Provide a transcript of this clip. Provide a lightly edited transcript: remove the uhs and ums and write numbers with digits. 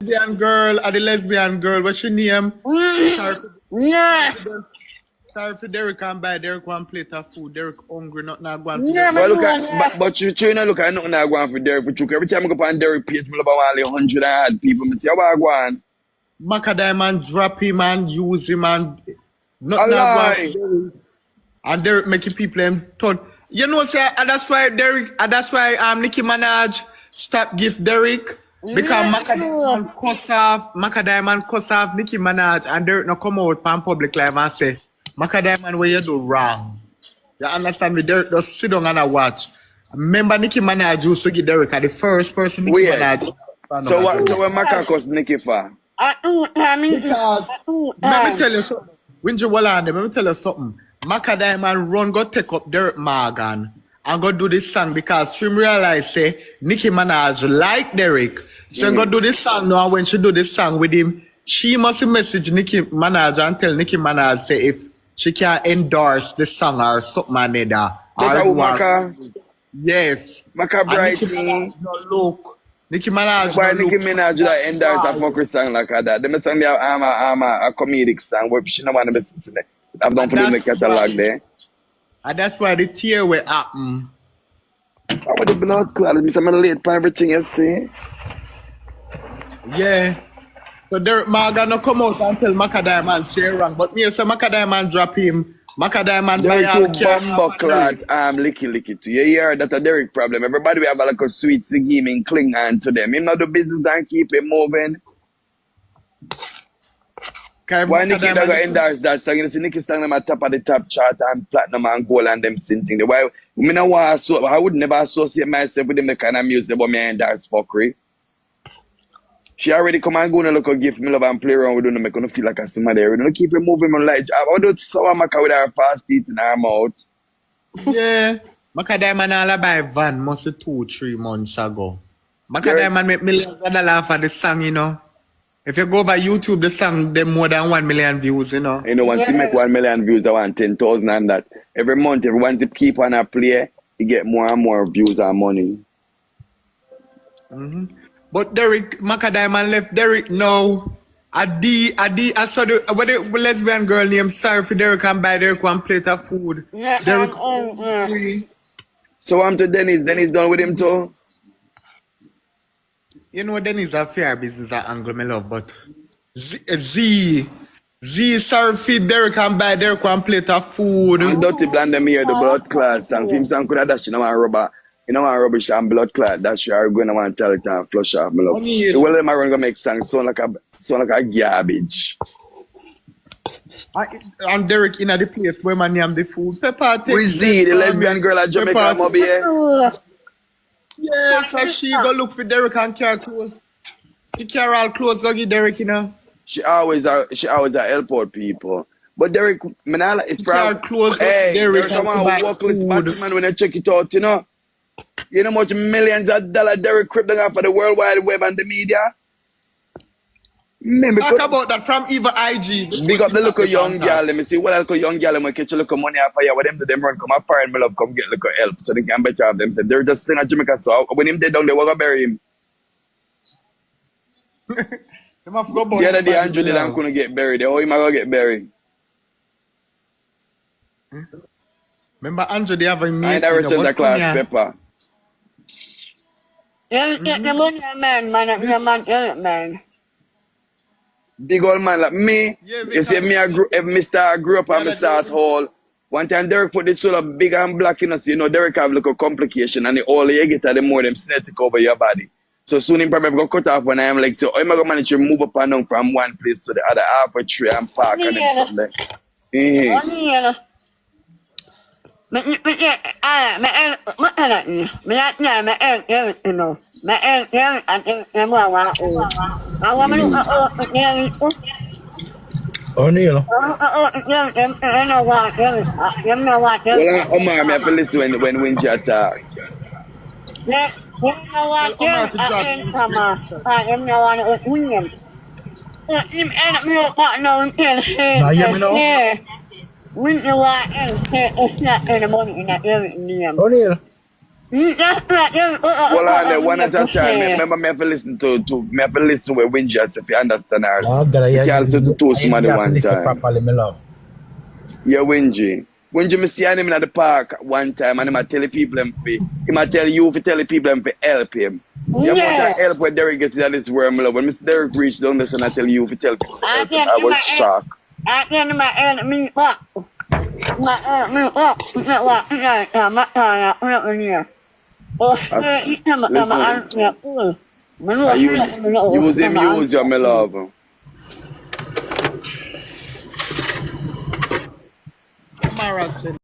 the lesbian girl, what's your name? Yeah. Sorry for Derrick and buy Derrick one plate of food. Derrick hungry, not now going Yeah, to But look man. at, but you know, look at nothing I go on for Derrick. But every time I go on Derrick page, me about only 100 and odd people. Me say, how I go on? Macka Diamond drop him and use him and A not now lie. going for Derrick. And Derrick making people them turn. You know, say, and that's why Derrick, and that's why Nicki Minaj stop give Derrick. Because Macka Diamond cuss off Nicki Minaj and Derrick no come out from public live and say, Macka Diamond, what you do wrong? You understand me? Derrick just sit down and I watch. Remember Nicki Minaj used to give Derrick the first person Nicki Weird. Minaj. So what? So when Macka cuss Nicki for? Let me tell you something. When you let me tell you something. Macka Diamond run go take up Derrick Morgan and go do this song because she realize say Nicki Minaj like Derrick. So go do this song now. When she do this song with him, she must message Nicki Minaj and tell Nicki Minaj say if she can endorse the song or something like that. That's how Macka. Yes. Macka And Nicki Brighty. Minaj no look. Nicki Minaj Why no Nicki look. Minaj like endorse a fuckery song like that? Them song they have a comedic song where she no want to listen to it. I've done put it in the catalog there. And that's why the tear will happen. How about the blood clot? Me some late for everything you see. Yeah. So Derrick Morgan no come out and tell Macka Diamond say wrong. But me say Macka Diamond drop him. Macka Diamond buy Derrick all too cash bumbo off Derrick. clot licky too. You hear that a Derrick problem. Everybody we have a like a sweet scheming cling on to them. Him not do business and keep it moving. Why Nicki don't go endorse that song? You see Nicki song them at top of the top chart and platinum and gold and them thing. Why me no want so I would never associate myself with them the kind of music about me endorse fuckery. She already come and go and look a gift me love and play around with them make her feel like a somebody. We don't keep it moving on like I do sour Macka with her fast teeth in her mouth. Yeah. Macka Diamond all buy van must 2-3 months ago. Macka Diamond make millions of dollars for the song, you know. If you go over YouTube, the song them more than 1 million views, you know. You know, once you make 1 million views, I want 10,000 and that. Every month, if once you keep on a play, you get more and more views and money. But Derrick, Macka Diamond left Derrick now. I saw the lesbian girl named Sorry for Derrick and buy Derrick one plate of food. Yeah, Derrick So I'm to Dennis. Dennis done with him too? You know, Dennis a fair business at angle, my love, but Z sorry for Derrick and buy Derrick one plate of food. And Dirty Blonde them here, the blood clot. And film song could have dashed, you know, and rubber. You know, and rubbish and blood clot. That's why I'm going to want to tell it and flush off, my love. Well, them are going to make songs sound like a garbage. And Derrick in the place where my name the food. Pepper take With Z, the lesbian girl at Jamaica, Moby, here. Yes, so she go look for Derrick and carry clothes. She carry all clothes, go give Derrick, you know. She always help out people. But Derrick, man, it's from clothes, hey, Derrick there's someone and who walk with Batman when I check it out, you know. You know how much millions of dollars Derrick crippling off for the World Wide Web and the media? Talk about that from even IG. Big up the little young girl. Let me see what little young girl when catch a little money off of you. What them do them run come up and my love come get little help so they can better have them. So they're just sitting at Jamaica. So when him dead down, they will go bury him. See the other day Andrew Dylan couldn't get buried. How him gonna get buried? Remember Andrew, they have a meeting. I ain't never seen the class pepper. Get the money, man. Big old man like me. Yeah, You see me, I grew up on the South Hall. One time Derrick put this soul big and black in us, you know, Derrick have little complication and the older you get, the more them snake over your body. So soon him probably go cut off when I am like, so I'm going to manage to move up and down from one place to the other, half a tree and park and then something there. O'Neal. Well, Omar, me have to listen when Winja talk. Now you hear me now? O'Neal. Hold on there, one at a time. Remember, me have to listen me have to listen with Winjas if you understand her. Oh, God, You can't listen to two somebody you have to one listen time. properly, my love. Yeah, Winji. Winji, me see him in the park one time and he might tell the people him fi. He might tell you to tell the people him to help him. You want to help when Derrick gets to this world, my love. When Mr. Derrick reached down this and I tell you to tell people to help him, I was shocked. I can't imagine me up. My Use him, use you, my love. Marathon.